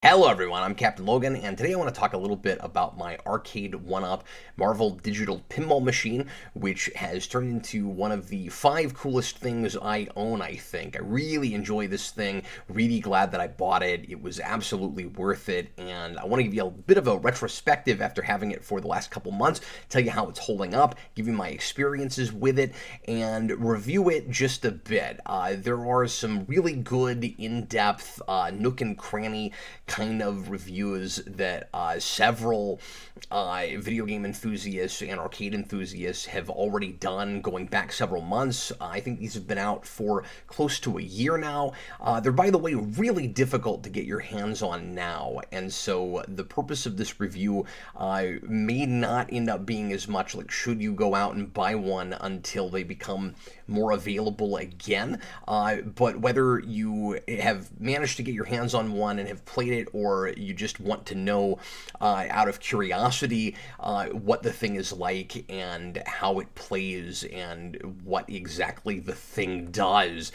Hello everyone, I'm Captain Logan, and today I want to talk a little bit about my arcade one-up Marvel digital pinball machine, which has turned into one of the 5 coolest things I own, I think. I really enjoy this thing, really glad that I bought it. It was absolutely worth it, and I want to give you a bit of a retrospective after having it for the last couple months, tell you how it's holding up, give you my experiences with it, and review it just a bit. There are some really good, in-depth, nook and cranny kind of reviews that several video game enthusiasts and arcade enthusiasts have already done going back several months. I think these have been out for close to a year now. They're, by the way, really difficult to get your hands on now, and so the purpose of this review may not end up being as much like should you go out and buy one until they become more available again, but whether you have managed to get your hands on one and have played it, or you just want to know out of curiosity what the thing is like and how it plays and what exactly the thing does,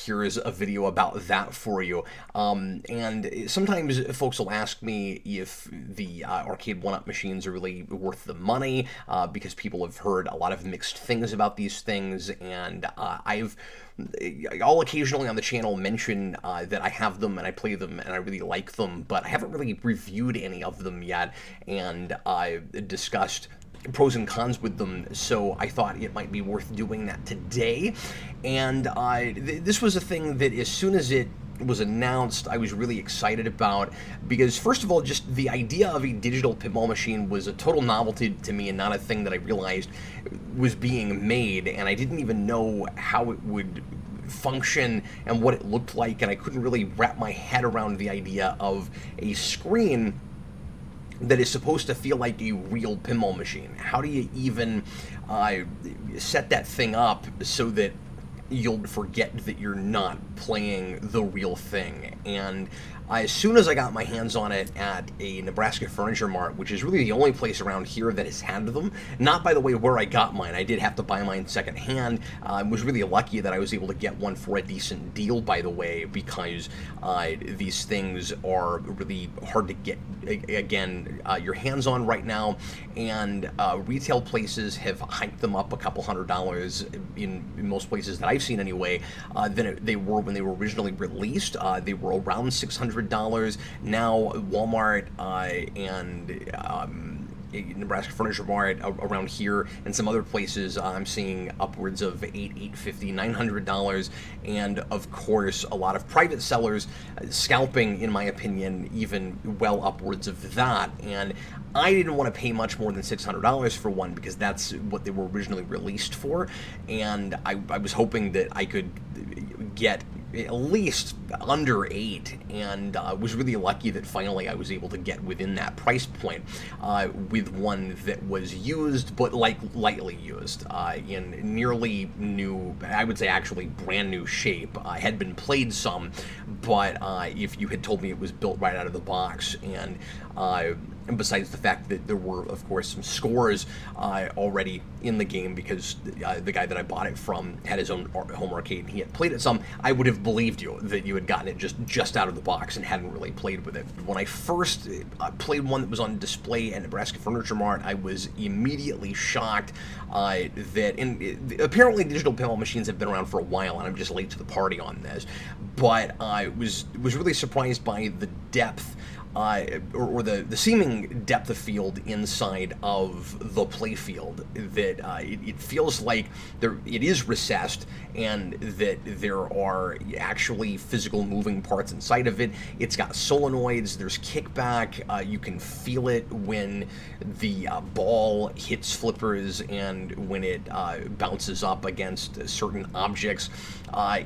here's a video about that for you. And sometimes folks will ask me if the arcade one-up machines are really worth the money, because people have heard a lot of mixed things about these things, and I'll occasionally on the channel mention that I have them and I play them and I really like them, but I haven't really reviewed any of them yet and discussed pros and cons with them, so I thought it might be worth doing that today. And this was a thing that as soon as it was announced, I was really excited about, because first of all, just the idea of a digital pinball machine was a total novelty to me and not a thing that I realized was being made, and I didn't even know how it would function and what it looked like, and I couldn't really wrap my head around the idea of a screen that is supposed to feel like a real pinball machine. How do you even set that thing up so that you'll forget that you're not playing the real thing? And as soon as I got my hands on it at a Nebraska Furniture Mart, which is really the only place around here that has had them, not by the way where I got mine, I did have to buy mine secondhand. I was really lucky that I was able to get one for a decent deal, by the way, because these things are really hard to get, again, your hands on right now, and retail places have hiked them up a couple $100 in most places that I've seen anyway, than they were when they were originally released. They were around $600. Now Walmart and Nebraska Furniture Mart around here and some other places, I'm seeing upwards of $850, $900, and of course a lot of private sellers scalping, in my opinion, even well upwards of that. And I didn't want to pay much more than $600 for one, because that's what they were originally released for, and I was hoping that I could get at least under 8, and was really lucky that finally I was able to get within that price point with one that was used, but like lightly used, in nearly new, I would say actually brand new shape. Had been played some, but if you had told me it was built right out of the box, and besides the fact that there were, of course, some scores already in the game, because the guy that I bought it from had his own home arcade and he had played it some, I would have believed you that you had gotten it just out of the box and hadn't really played with it. When I first played one that was on display at Nebraska Furniture Mart, I was immediately shocked that apparently digital pinball machines have been around for a while, and I'm just late to the party on this, but I was really surprised by the depth, or the seeming depth of field inside of the playfield, that it feels like it is recessed, and that there are actually physical moving parts inside of it. It's got solenoids, there's kickback, you can feel it when the ball hits flippers and when it bounces up against certain objects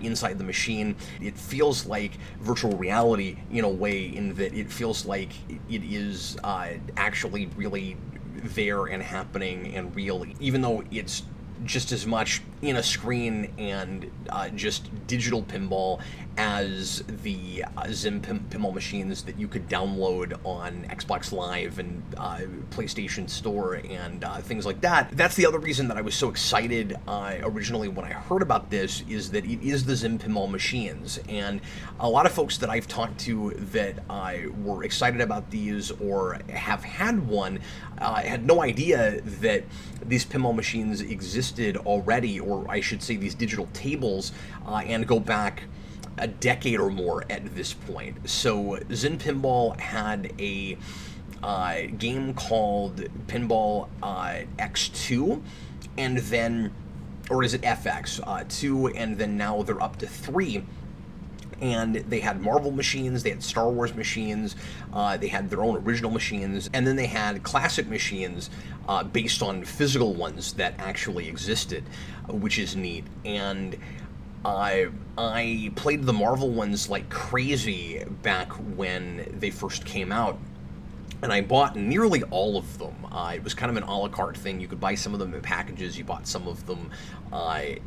inside the machine. It feels like virtual reality in a way, in that it feels like it is actually really there and happening and real, even though it's just as much in a screen and just digital pinball as the Zen pinball machines that you could download on Xbox Live and PlayStation Store and things like that. That's the other reason that I was so excited originally when I heard about this, is that it is the Zen pinball machines. And a lot of folks that I've talked to that were excited about these or have had one had no idea that these pinball machines existed already, or I should say these digital tables, and go back a decade or more at this point. So Zen Pinball had a game called Pinball X2, and then, or is it FX 2, and then now they're up to 3. And they had Marvel machines, they had Star Wars machines, they had their own original machines, and then they had classic machines based on physical ones that actually existed, which is neat. And I played the Marvel ones like crazy back when they first came out, and I bought nearly all of them. It was kind of an a la carte thing. You could buy some of them in packages, you bought some of them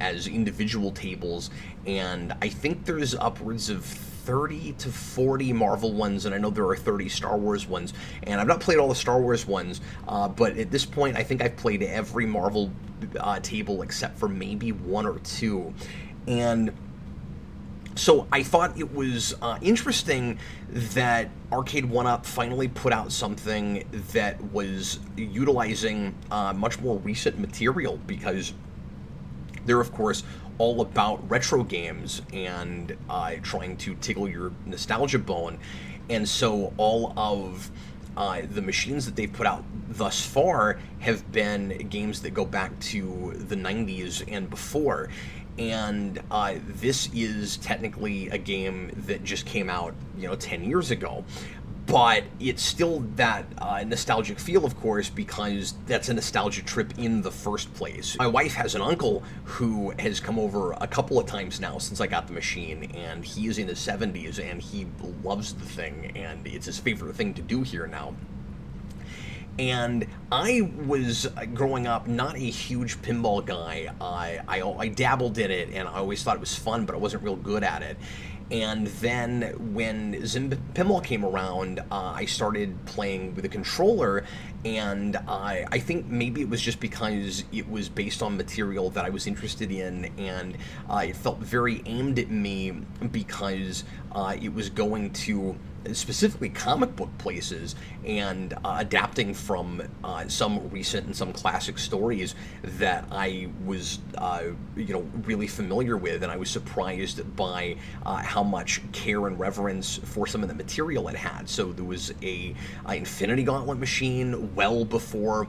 as individual tables, and I think there's upwards of 30 to 40 Marvel ones, and I know there are 30 Star Wars ones, and I've not played all the Star Wars ones, but at this point I think I've played every Marvel table except for maybe 1 or 2. And so I thought it was interesting that Arcade 1UP finally put out something that was utilizing much more recent material, because they're, of course, all about retro games and trying to tickle your nostalgia bone. And so all of the machines that they've put out thus far have been games that go back to the 90s and before. And this is technically a game that just came out, 10 years ago. But it's still that nostalgic feel, of course, because that's a nostalgia trip in the first place. My wife has an uncle who has come over a couple of times now since I got the machine, and he is in his 70s, and he loves the thing, and it's his favorite thing to do here now. And I was, growing up, not a huge pinball guy. I dabbled in it, and I always thought it was fun, but I wasn't real good at it. And then when Zen Pinball came around, I started playing with a controller, and I think maybe it was just because it was based on material that I was interested in, and it felt very aimed at me because it was going to specifically comic book places and adapting from some recent and some classic stories that I was really familiar with, and I was surprised by how much care and reverence for some of the material it had. So there was a Infinity Gauntlet machine well before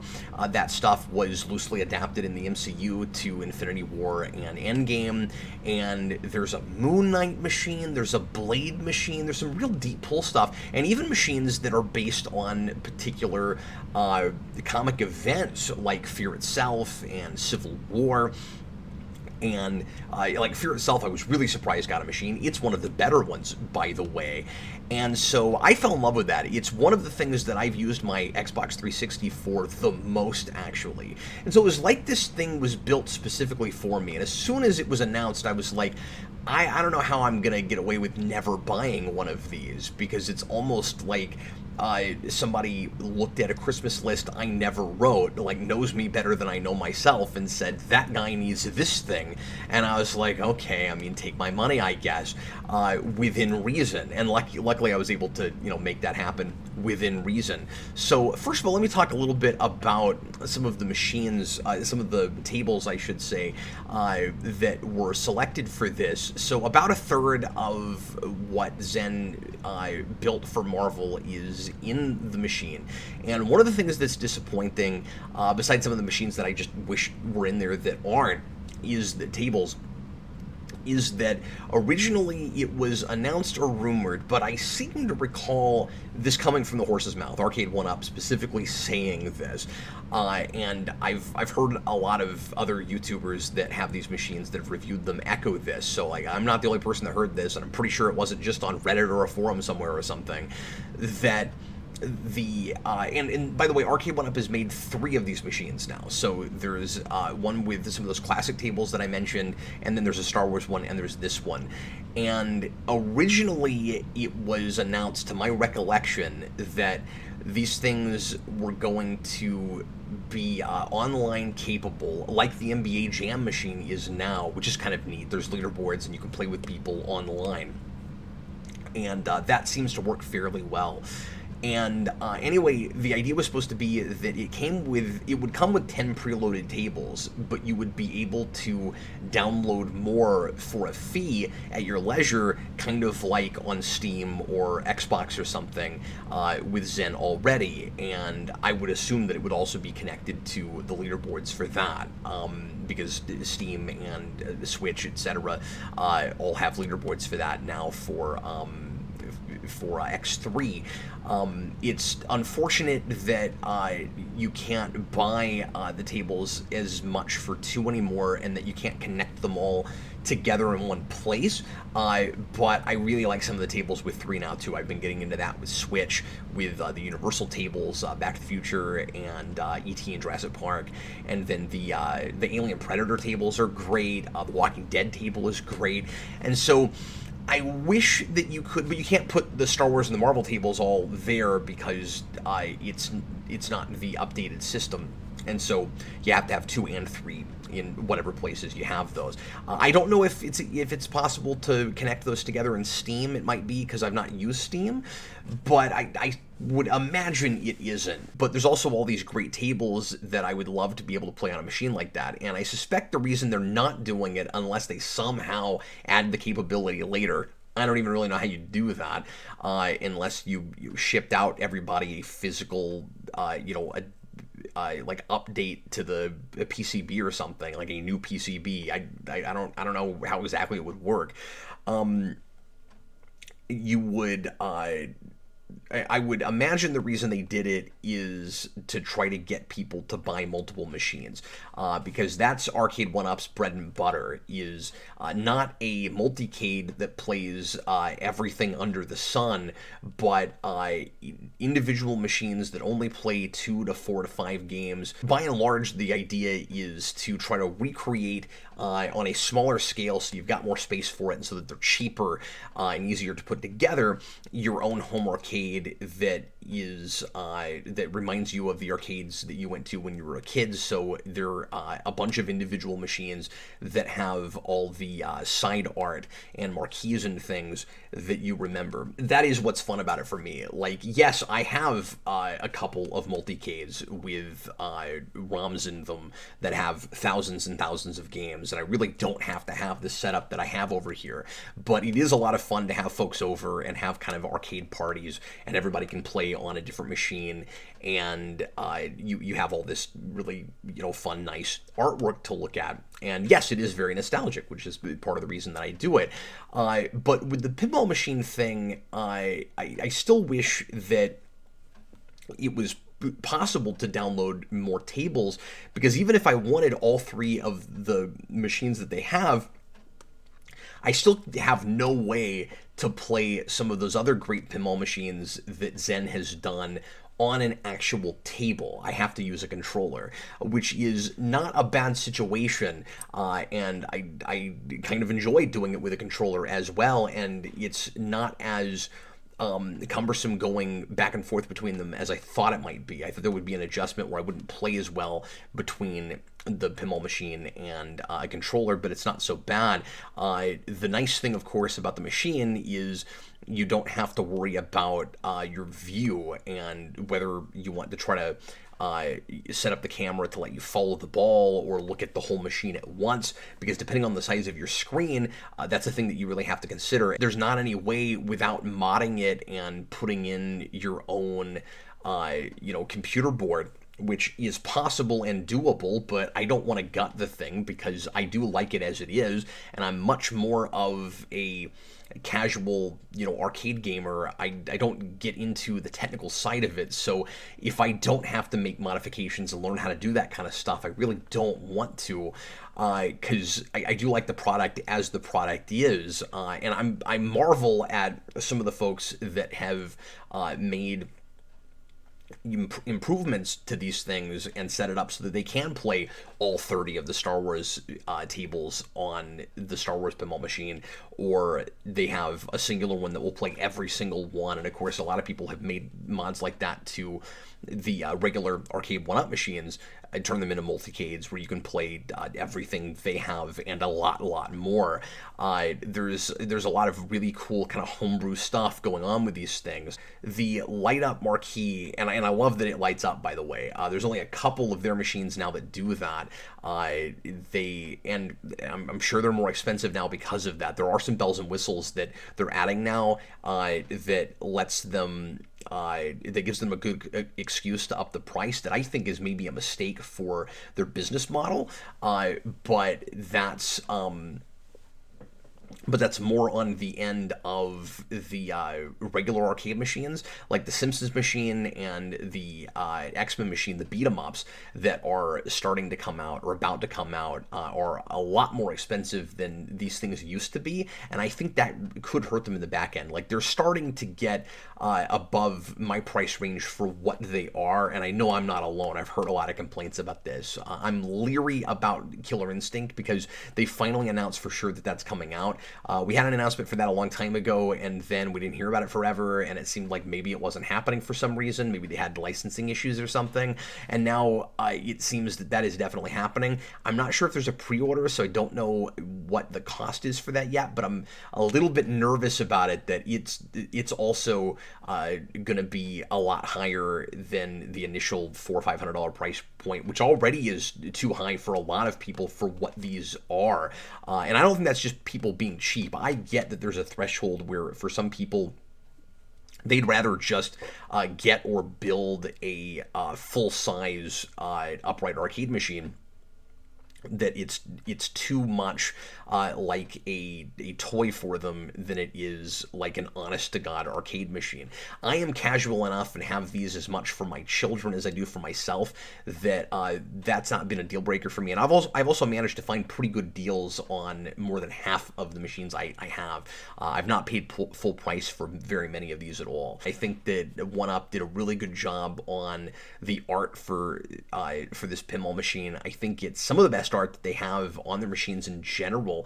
that stuff was loosely adapted in the MCU to Infinity War and Endgame, and there's a Moon Knight machine, there's a Blade machine, there's some real deep pull stuff, and even machines that are based on particular comic events like Fear Itself and Civil War. And like Fear Itself, I was really surprised got a machine. It's one of the better ones, by the way. And so I fell in love with that. It's one of the things that I've used my Xbox 360 for the most, actually. And so it was like this thing was built specifically for me. And as soon as it was announced, I was like, I don't know how I'm going to get away with never buying one of these, because it's almost like somebody looked at a Christmas list I never wrote, like knows me better than I know myself, and said, that guy needs this thing. And I was like, okay, I mean, take my money, I guess, within reason. And luckily I was able to, make that happen within reason. So first of all, let me talk a little bit about some of the machines, some of the tables, I should say, that were selected for this. So about a third of what Zen built for Marvel is in the machine. And one of the things that's disappointing, besides some of the machines that I just wish were in there that aren't, is the tables, is that originally it was announced or rumored, but I seem to recall this coming from the horse's mouth, Arcade 1UP specifically saying this, and I've heard a lot of other YouTubers that have these machines that have reviewed them echo this, so like I'm not the only person that heard this, and I'm pretty sure it wasn't just on Reddit or a forum somewhere or something, that and by the way, Arcade 1-Up has made 3 of these machines now. So there's one with some of those classic tables that I mentioned, and then there's a Star Wars one, and there's this one. And originally it was announced, to my recollection, that these things were going to be online capable, like the NBA Jam machine is now, which is kind of neat. There's leaderboards, and you can play with people online. And that seems to work fairly well. And anyway, the idea was supposed to be that it would come with 10 preloaded tables, but you would be able to download more for a fee at your leisure, kind of like on Steam or Xbox or something, with Zen already. And I would assume that it would also be connected to the leaderboards for that, because Steam and Switch, etc., all have leaderboards for that now for X3. It's unfortunate that you can't buy the tables as much for 2 anymore, and that you can't connect them all together in one place, but I really like some of the tables with 3 now too. I've been getting into that with Switch, with the Universal tables, Back to the Future and E.T. and Jurassic Park, and then the Alien Predator tables are great, the Walking Dead table is great, and so I wish that you could, but you can't put the Star Wars and the Marvel tables all there because it's not the updated system, and so you have to have 2 and 3 in whatever places you have those. I don't know if it's possible to connect those together in Steam. It might be, because I've not used Steam, but I would imagine it isn't. But there's also all these great tables that I would love to be able to play on a machine like that, and I suspect the reason they're not doing it, unless they somehow add the capability later, I don't even really know how you do that, unless you shipped out everybody a physical, like update to the PCB or something, like a new PCB. I don't know how exactly it would work. You would I would imagine the reason they did it is to try to get people to buy multiple machines, because that's Arcade 1-Up's bread and butter, is not a multicade that plays everything under the sun, but individual machines that only play 2 to 4 to 5 games. By and large, the idea is to try to recreate on a smaller scale, so you've got more space for it, and so that they're cheaper and easier to put together, your own home arcade that is that reminds you of the arcades that you went to when you were a kid. So they're a bunch of individual machines that have all the side art and marquees and things that you remember. That is what's fun about it for me. Like, yes, I have a couple of multicades with ROMs in them that have thousands and thousands of games, and I really don't have to have the setup that I have over here. But it is a lot of fun to have folks over and have kind of arcade parties, and everybody can play on a different machine, and you have all this really fun, nice artwork to look at. And yes, it is very nostalgic, which is part of the reason that I do it. But with the pinball machine thing, I still wish that it was possible to download more tables, because even if I wanted all 3 of the machines that they have, I still have no way to play some of those other great pinball machines that Zen has done on an actual table. I have to use a controller, which is not a bad situation, and I kind of enjoy doing it with a controller as well, and it's not as cumbersome going back and forth between them as I thought it might be. I thought there would be an adjustment where I wouldn't play as well between the pinball machine and a controller, but it's not so bad. The nice thing, of course, about the machine is you don't have to worry about your view and whether you want to try to set up the camera to let you follow the ball or look at the whole machine at once, because depending on the size of your screen, that's a thing that you really have to consider. There's not any way without modding it and putting in your own computer board, which is possible and doable, but I don't want to gut the thing because I do like it as it is, and I'm much more of a casual, arcade gamer. I don't get into the technical side of it, so if I don't have to make modifications and learn how to do that kind of stuff, I really don't want to, because I do like the product as the product is, and I marvel at some of the folks that have made improvements to these things and set it up so that they can play all 30 of the Star Wars tables on the Star Wars pinball machine, or they have a singular one that will play every single one. And of course, a lot of people have made mods like that to the regular arcade 1-up machines and turn them into multicades where you can play everything they have and a lot more. There's a lot of really cool kind of homebrew stuff going on with these things. The light up marquee, and I love that it lights up, by the way. There's only a couple of their machines now that do that. I'm sure they're more expensive now because of that. There are some bells and whistles that they're adding now that lets them that gives them a good excuse to up the price that I think is maybe a mistake for their business model, but that's more on the end of the regular arcade machines, like the Simpsons machine and the X-Men machine, the beat-em-ups that are starting to come out or about to come out are a lot more expensive than these things used to be, and I think that could hurt them in the back end. Like, they're starting to get above my price range for what they are, and I know I'm not alone. I've heard a lot of complaints about this. I'm leery about Killer Instinct because they finally announced for sure that that's coming out. We had an announcement for that a long time ago, and then we didn't hear about it forever, and it seemed like maybe it wasn't happening for some reason. Maybe they had licensing issues or something, and now it seems that that is definitely happening. I'm not sure if there's a pre-order, so I don't know what the cost is for that yet, but I'm a little bit nervous about it, that it's also going to be a lot higher than the initial $400 or $500 price point, which already is too high for a lot of people for what these are. And I don't think that's just people being cheap. I get that there's a threshold where for some people they'd rather just get or build a full-size upright arcade machine, that it's too much like a toy for them than it is like an honest-to-God arcade machine. I am casual enough and have these as much for my children as I do for myself that that's not been a deal breaker for me. And I've also managed to find pretty good deals on more than half of the machines I have. I've not paid full price for very many of these at all. I think that 1-Up did a really good job on the art for this pinball machine. I think it's some of the best art that they have on their machines in general,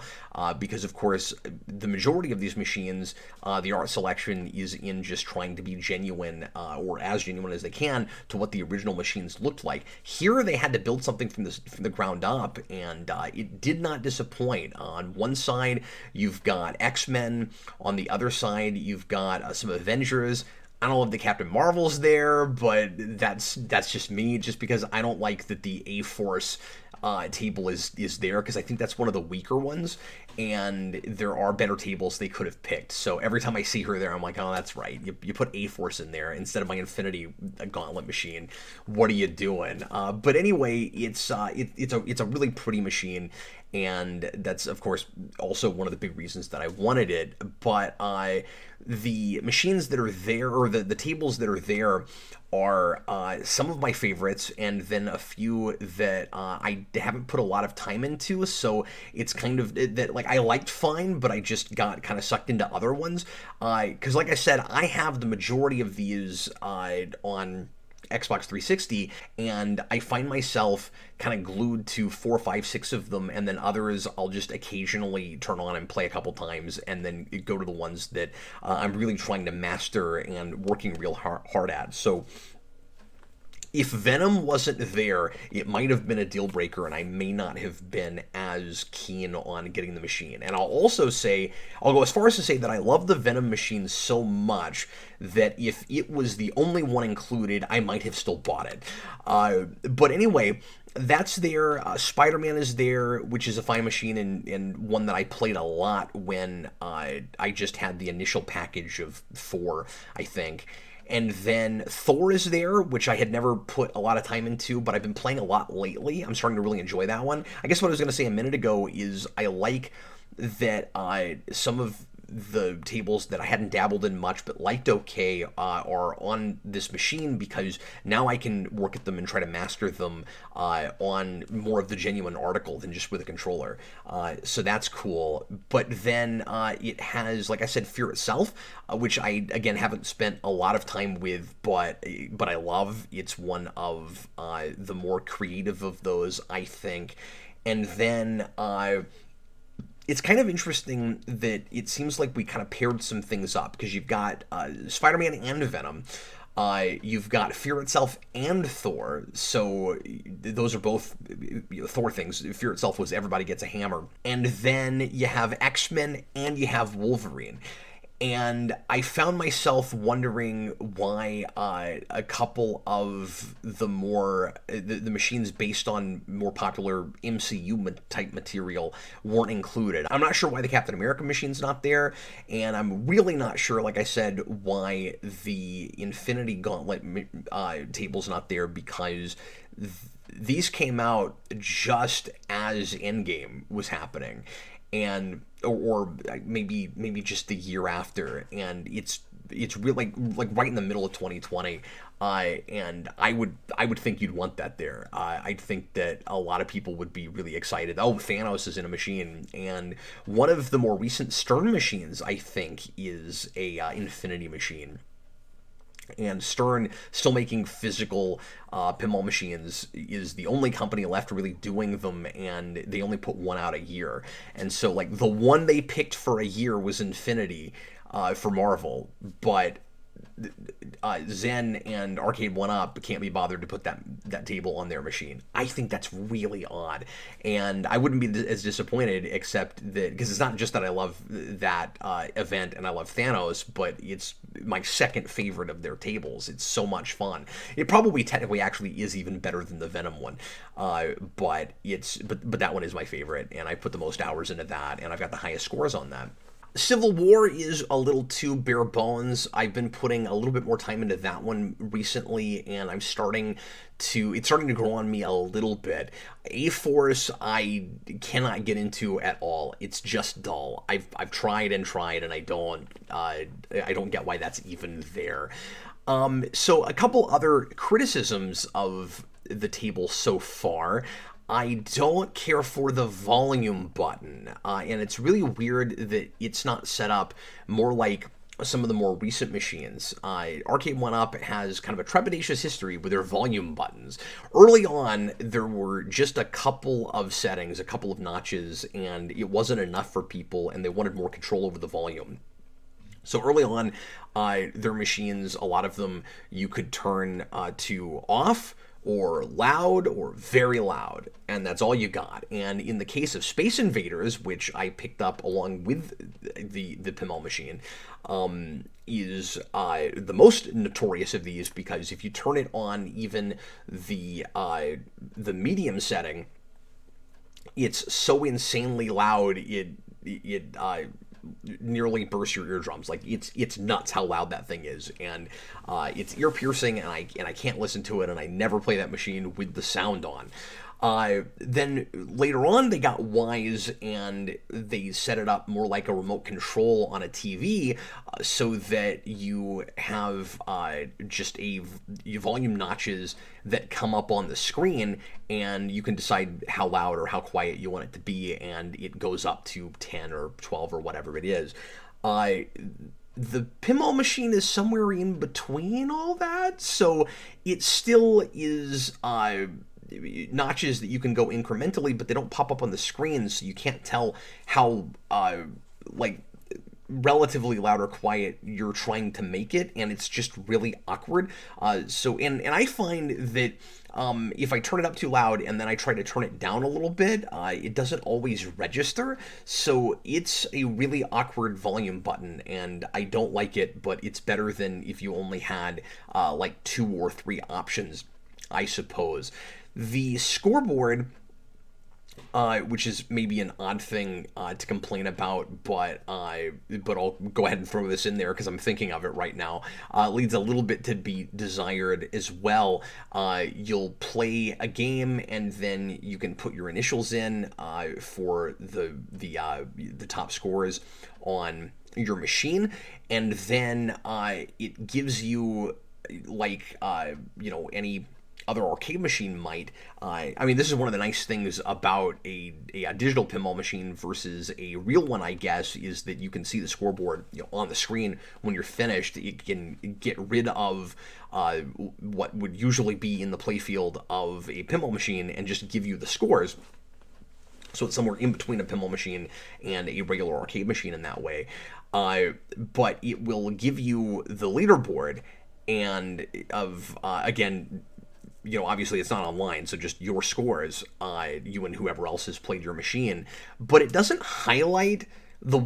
because of course the majority of these machines, the art selection is in just trying to be genuine, or as genuine as they can to what the original machines looked like. Here they had to build something from the ground up, and it did not disappoint. On one side you've got X-Men, on the other side you've got some Avengers. I don't love the Captain Marvel's there, but that's just me, just because I don't like that the A-Force table is there, because I think that's one of the weaker ones, and there are better tables they could have picked. So every time I see her there, I'm like, oh, that's right. You put A-Force in there instead of my Infinity Gauntlet machine. What are you doing? But anyway, it's a really pretty machine, and that's of course also one of the big reasons that I wanted it. But the machines that are there, or the tables that are there, are some of my favorites, and then a few that I haven't put a lot of time into, so it's kind of that, like, I liked fine, but I just got kind of sucked into other ones, because like I said, I have the majority of these on Xbox 360, and I find myself kind of glued to 4, 5, 6 of them, and then others I'll just occasionally turn on and play a couple times, and then go to the ones that I'm really trying to master and working real hard at. So if Venom wasn't there, it might have been a deal breaker, and I may not have been as keen on getting the machine. And I'll also say, I'll go as far as to say that I love the Venom machine so much that if it was the only one included, I might have still bought it. But anyway, that's there. Spider-Man is there, which is a fine machine, and one that I played a lot when I just had the initial package of 4, I think. And then Thor is there, which I had never put a lot of time into, but I've been playing a lot lately. I'm starting to really enjoy that one. I guess what I was going to say a minute ago is I like that some of the tables that I hadn't dabbled in much but liked okay are on this machine, because now I can work at them and try to master them on more of the genuine article than just with a controller. So that's cool. But then it has, like I said, Fear itself, which I, again, haven't spent a lot of time with, but I love. It's one of the more creative of those, I think. And then it's kind of interesting that it seems like we kind of paired some things up, because you've got Spider-Man and Venom. You've got Fear itself and Thor, so those are both Thor things. Fear itself was everybody gets a hammer. And then you have X-Men and you have Wolverine. And I found myself wondering why a couple of the more the machines based on more popular MCU type material weren't included. I'm not sure why the Captain America machine's not there, and I'm really not sure, like I said, why the Infinity Gauntlet table's not there, because these came out just as Endgame was happening, and or maybe just the year after, and it's really like right in the middle of 2020, and I would think you'd want that there. I'd think that a lot of people would be really excited. Oh, Thanos is in a machine, and one of the more recent Stern machines, I think, is a Infinity machine. And Stern, still making physical pinball machines, is the only company left really doing them, and they only put one out a year. And so, like, the one they picked for a year was Infinity for Marvel, but Zen and Arcade 1-Up can't be bothered to put that table on their machine. I think that's really odd, and I wouldn't be as disappointed, except that, because it's not just that I love that event and I love Thanos, but it's my second favorite of their tables. It's so much fun. It probably technically actually is even better than the Venom one, but that one is my favorite, and I put the most hours into that, and I've got the highest scores on that. Civil War is a little too bare bones. I've been putting a little bit more time into that one recently, and it's starting to grow on me a little bit. A-Force I cannot get into at all. It's just dull. I've tried, and I don't get why that's even there. So a couple other criticisms of the table so far. I don't care for the volume button, and it's really weird that it's not set up more like some of the more recent machines. Arcade 1-Up has kind of a trepidatious history with their volume buttons. Early on, there were just a couple of settings, a couple of notches, and it wasn't enough for people, and they wanted more control over the volume. So early on, their machines, a lot of them, you could turn to off, or loud, or very loud, and that's all you got. And in the case of Space Invaders, which I picked up along with the pinball machine, is the most notorious of these, because if you turn it on even the medium setting, it's so insanely loud it nearly bursts your eardrums. Like, it's nuts how loud that thing is, and it's ear piercing, and I can't listen to it, and I never play that machine with the sound on. Then later on, they got wise, and they set it up more like a remote control on a TV, so that you have just volume notches that come up on the screen, and you can decide how loud or how quiet you want it to be, and it goes up to 10 or 12 or whatever it is. The pinball machine is somewhere in between all that, so it still is notches that you can go incrementally, but they don't pop up on the screen, so you can't tell how relatively loud or quiet you're trying to make it, and it's just really awkward. And I find that if I turn it up too loud and then I try to turn it down a little bit, it doesn't always register, so it's a really awkward volume button, and I don't like it, but it's better than if you only had like 2 or 3 options, I suppose. The Scoreboard, which is maybe an odd thing to complain about, but I'll go ahead and throw this in there because I'm thinking of it right now, leaves a little bit to be desired as well. You'll play a game, and then you can put your initials in for the top scores on your machine, and then it gives you like any other arcade machine might. I mean, this is one of the nice things about a digital pinball machine versus a real one, I guess, is that you can see the scoreboard on the screen when you're finished. You can get rid of what would usually be in the playfield of a pinball machine and just give you the scores. So it's somewhere in between a pinball machine and a regular arcade machine in that way. But it will give you the leaderboard and again, obviously it's not online, so just your scores, you and whoever else has played your machine. But it doesn't highlight the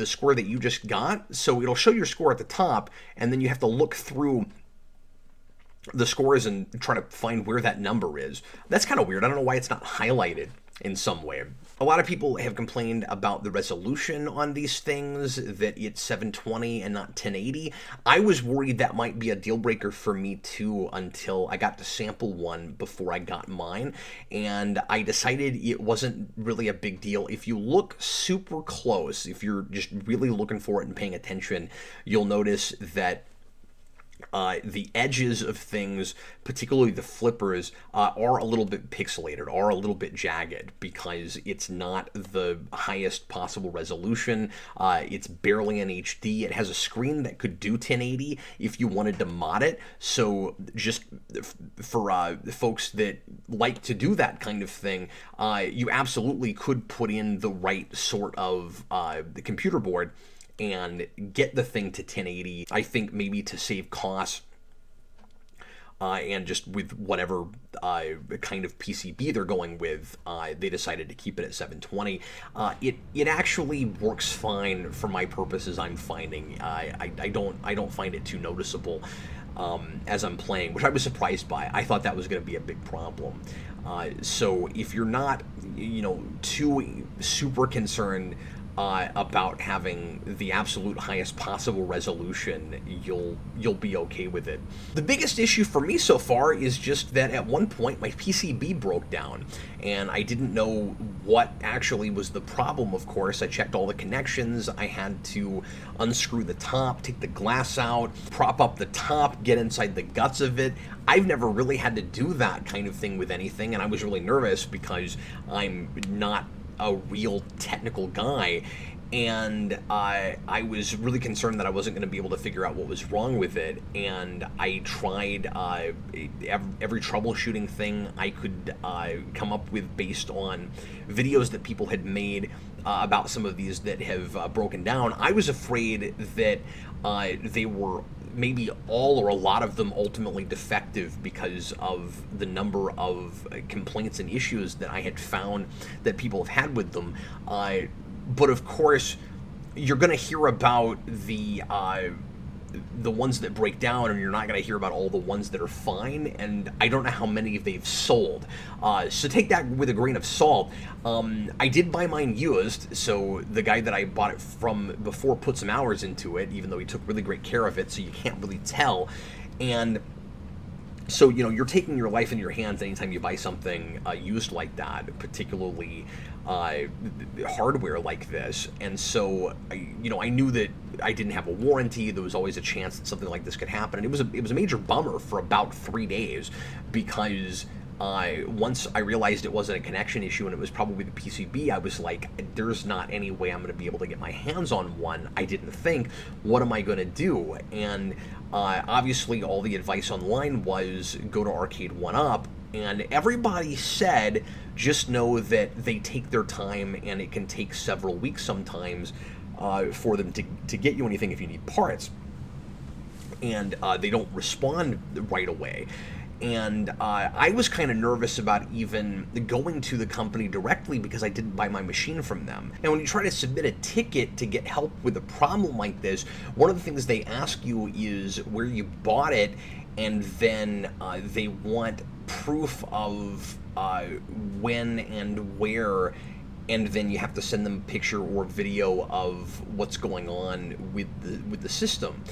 score that you just got. So it'll show your score at the top, and then you have to look through the scores and try to find where that number is. That's kind of weird. I don't know why it's not highlighted in some way. A lot of people have complained about the resolution on these things, that it's 720 and not 1080. I was worried that might be a deal breaker for me too until I got to sample one before I got mine, and I decided it wasn't really a big deal. If you look super close, if you're just really looking for it and paying attention, you'll notice that the edges of things, particularly the flippers, are a little bit pixelated, are a little bit jagged, because it's not the highest possible resolution. It's barely in HD. It has a screen that could do 1080 if you wanted to mod it. So just for folks that like to do that kind of thing, you absolutely could put in the right sort of the computer board and get the thing to 1080, I think maybe to save costs, and just with whatever kind of PCB they're going with, they decided to keep it at 720. It actually works fine for my purposes. I'm finding I don't find it too noticeable as I'm playing, which I was surprised by. I thought that was going to be a big problem. So if you're not too super concerned about having the absolute highest possible resolution, you'll be okay with it. The biggest issue for me so far is just that at one point my PCB broke down, and I didn't know what actually was the problem. Of course, I checked all the connections. I had to unscrew the top, take the glass out, prop up the top, get inside the guts of it. I've never really had to do that kind of thing with anything, and I was really nervous because I'm not a real technical guy, and I was really concerned that I wasn't going to be able to figure out what was wrong with it. And I tried every troubleshooting thing I could come up with based on videos that people had made about some of these that have broken down. I was afraid that they were maybe all or a lot of them ultimately defective because of the number of complaints and issues that I had found that people have had with them. But of course, you're going to hear about the ones that break down, and you're not going to hear about all the ones that are fine, and I don't know how many they've sold. So take that with a grain of salt. I did buy mine used, so the guy that I bought it from before put some hours into it, even though he took really great care of it, so you can't really tell. And so, you're taking your life in your hands anytime you buy something used like that, particularly hardware like this. And so, I knew that I didn't have a warranty. There was always a chance that something like this could happen. And it was a major bummer for about 3 days, because once I realized it wasn't a connection issue and it was probably the PCB, I was like, there's not any way I'm going to be able to get my hands on one. I didn't think, what am I going to do? And obviously all the advice online was go to Arcade 1UP, and everybody said just know that they take their time, and it can take several weeks sometimes for them to get you anything if you need parts, and they don't respond right away. And I was kind of nervous about even going to the company directly because I didn't buy my machine from them. And when you try to submit a ticket to get help with a problem like this, one of the things they ask you is where you bought it, and then they want proof of when and where, and then you have to send them a picture or video of what's going on with the system.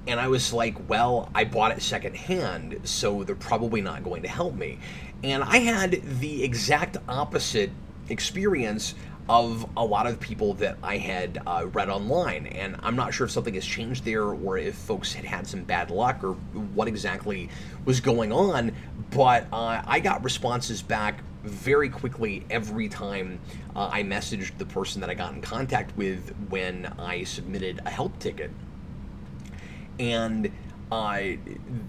And I was like, well, I bought it secondhand, so they're probably not going to help me. And I had the exact opposite experience. of a lot of people that I had read online. And I'm not sure if something has changed there or if folks had had some bad luck or what exactly was going on, but I got responses back very quickly every time I messaged the person that I got in contact with when I submitted a help ticket. And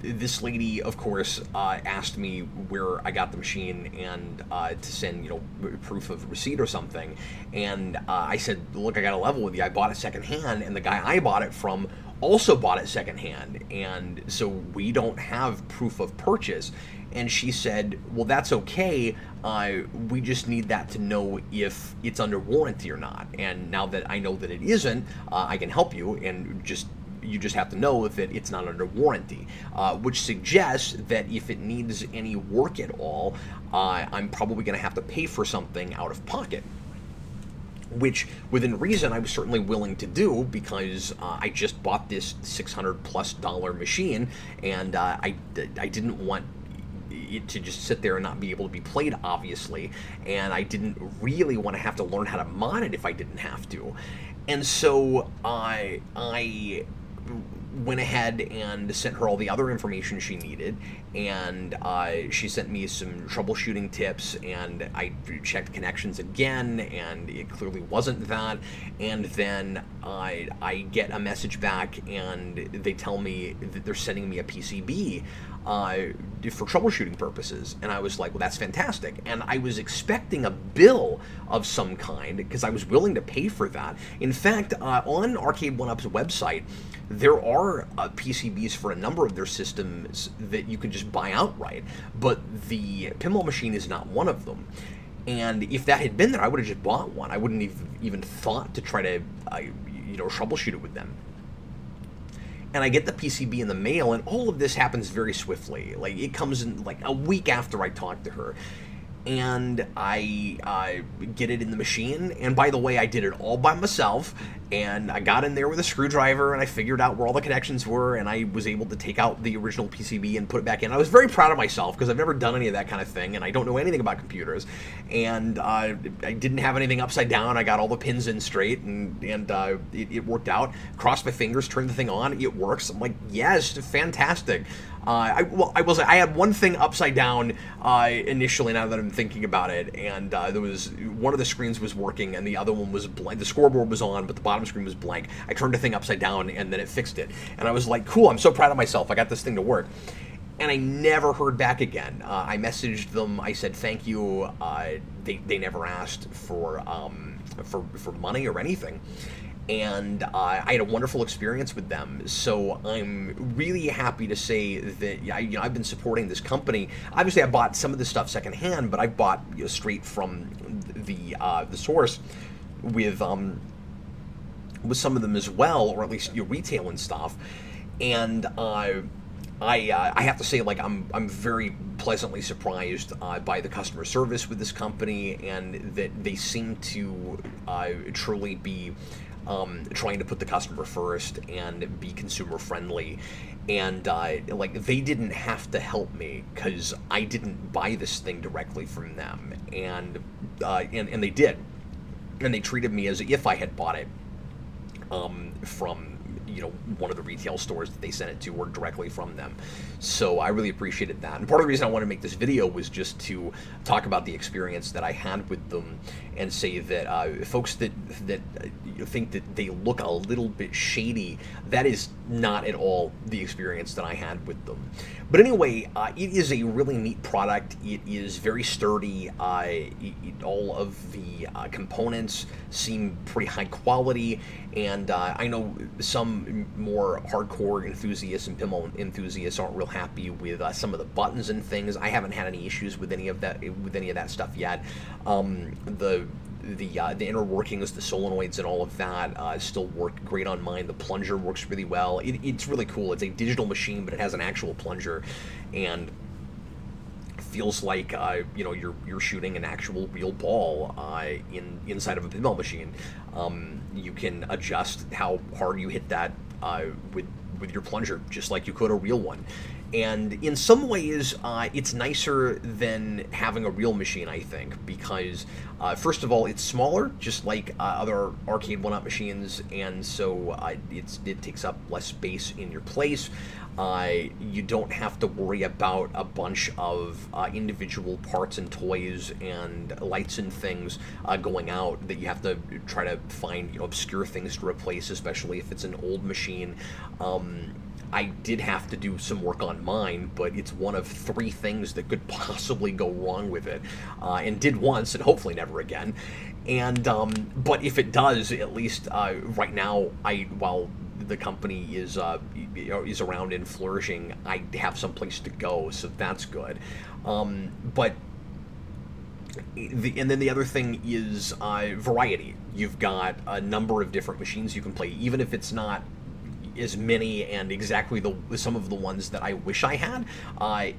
this lady, of course, asked me where I got the machine and to send, proof of receipt or something. And I said, look, I got to level with you. I bought it secondhand, and the guy I bought it from also bought it secondhand. And so we don't have proof of purchase. And she said, well, that's okay. We just need that to know if it's under warranty or not. And now that I know that it isn't, I can help you, and you just have to know that it's not under warranty, which suggests that if it needs any work at all, I'm probably going to have to pay for something out of pocket, which within reason I was certainly willing to do, because I just bought this $600+ machine, and I didn't want it to just sit there and not be able to be played, obviously, and I didn't really want to have to learn how to mod it if I didn't have to. And so I went ahead and sent her all the other information she needed, and she sent me some troubleshooting tips, and I checked connections again, and it clearly wasn't that. And then I get a message back, and they tell me that they're sending me a PCB for troubleshooting purposes. And I was like, well, that's fantastic. And I was expecting a bill of some kind, because I was willing to pay for that. In fact, on Arcade1Up's website, there are PCBs for a number of their systems that you can just buy outright, but the pinball machine is not one of them. And if that had been there, I would have just bought one. I wouldn't have even thought to try to, troubleshoot it with them. And I get the PCB in the mail, and all of this happens very swiftly. Like, it comes in like a week after I talk to her. And I get it in the machine, and by the way, I did it all by myself, and I got in there with a screwdriver, and I figured out where all the connections were, and I was able to take out the original PCB and put it back in. I was very proud of myself, because I've never done any of that kind of thing, and I don't know anything about computers, and I didn't have anything upside down. I got all the pins in straight, and it worked out. Crossed my fingers, turned the thing on, it works. I'm like, yes, fantastic. I had one thing upside down initially, now that I'm thinking about it, and there was one of the screens was working and the other one was blank. The scoreboard was on, but the bottom screen was blank. I turned the thing upside down, and then it fixed it. And I was like, cool, I'm so proud of myself. I got this thing to work. And I never heard back again. I messaged them. I said thank you. They never asked for money or anything. And I had a wonderful experience with them. So I'm really happy to say that I've been supporting this company. Obviously, I bought some of this stuff secondhand, but I bought straight from the source with some of them as well, or at least retail and stuff. And I have to say, like, I'm very pleasantly surprised by the customer service with this company, and that they seem to truly be trying to put the customer first and be consumer friendly. And like, they didn't have to help me, because I didn't buy this thing directly from them, and they did, and they treated me as if I had bought it from one of the retail stores that they sent it to, or directly from them. So I really appreciated that. And part of the reason I wanted to make this video was just to talk about the experience that I had with them, and say that folks that think that they look a little bit shady, that is not at all the experience that I had with them. But anyway, it is a really neat product. It is very sturdy. All of the components seem pretty high quality, and I know some more hardcore enthusiasts and pinball enthusiasts aren't real happy with some of the buttons and things. I haven't had any issues with any of that stuff yet. The inner workings, the solenoids and all of that still work great on mine. The plunger works really well. It's really cool. It's a digital machine, but it has an actual plunger, and feels like you're shooting an actual real ball inside of a pinball machine. You can adjust how hard you hit that with your plunger, just like you could a real one. And in some ways, it's nicer than having a real machine, I think, because first of all, it's smaller, just like other arcade one-up machines, and so it takes up less space in your place. You don't have to worry about a bunch of individual parts and toys and lights and things going out that you have to try to find, obscure things to replace, especially if it's an old machine. I did have to do some work on mine, but it's one of 3 things that could possibly go wrong with it, and did once, and hopefully never again. And but if it does, at least right now, while the company is around and flourishing, I have some place to go, so that's good. But and then the other thing is variety. You've got a number of different machines you can play, even if it's not as many and exactly some of the ones that I wish I had.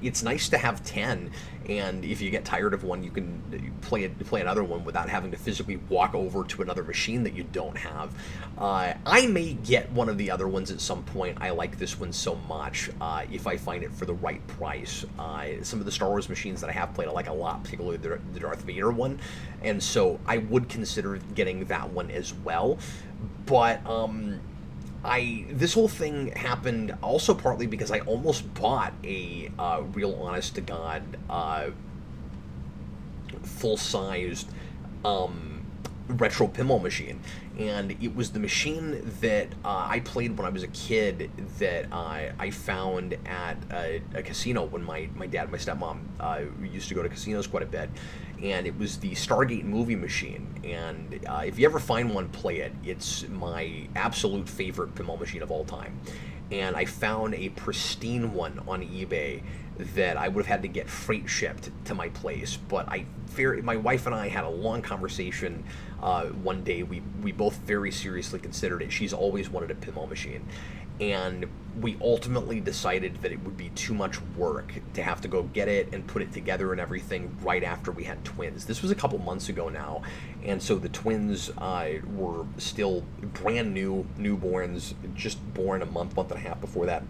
It's nice to have 10, and if you get tired of one, you can play another one without having to physically walk over to another machine that you don't have. I may get one of the other ones at some point. I like this one so much if I find it for the right price. Some of the Star Wars machines that I have played I like a lot, particularly the Darth Vader one, and so I would consider getting that one as well. But this whole thing happened also partly because I almost bought a real honest-to-God full-sized retro pinball machine, and it was the machine that I played when I was a kid that I found at a casino when my dad and my stepmom used to go to casinos quite a bit, and it was the Stargate movie machine. And if you ever find one, play it. It's my absolute favorite pinball machine of all time. And I found a pristine one on eBay that I would have had to get freight shipped to my place. But my wife and I had a long conversation one day. We both very seriously considered it. She's always wanted a pinball machine. And we ultimately decided that it would be too much work to have to go get it and put it together and everything right after we had twins. This was a couple months ago now, and so the twins were still brand new newborns, just born a month and a half before that.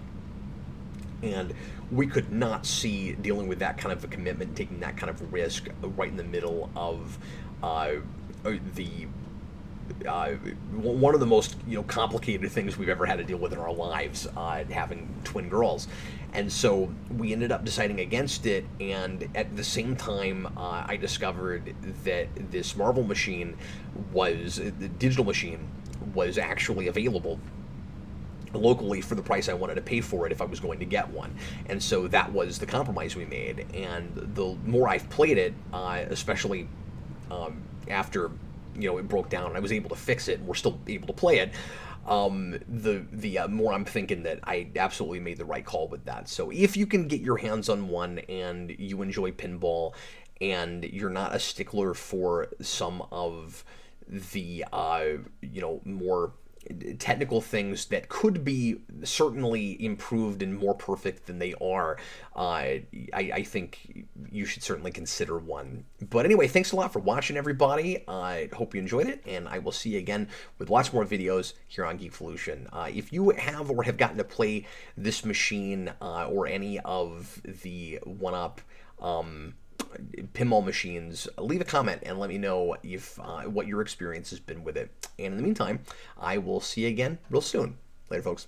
And we could not see dealing with that kind of a commitment, taking that kind of risk right in the middle of one of the most complicated things we've ever had to deal with in our lives, having twin girls. And so we ended up deciding against it, and at the same time I discovered that this Marvel machine the digital machine was actually available locally for the price I wanted to pay for it if I was going to get one. And so that was the compromise we made. And the more I've played it, especially after it broke down and I was able to fix it and we're still able to play it, the more I'm thinking that I absolutely made the right call with that. So if you can get your hands on one and you enjoy pinball and you're not a stickler for some of the more technical things that could be certainly improved and more perfect than they are, I think you should certainly consider one. But anyway, thanks a lot for watching, everybody. I hope you enjoyed it, and I will see you again with lots more videos here on Geekvolution. If you have or have gotten to play this machine or any of the one-up pinball machines, leave a comment and let me know if what your experience has been with it. And in the meantime, I will see you again real soon. Later, folks.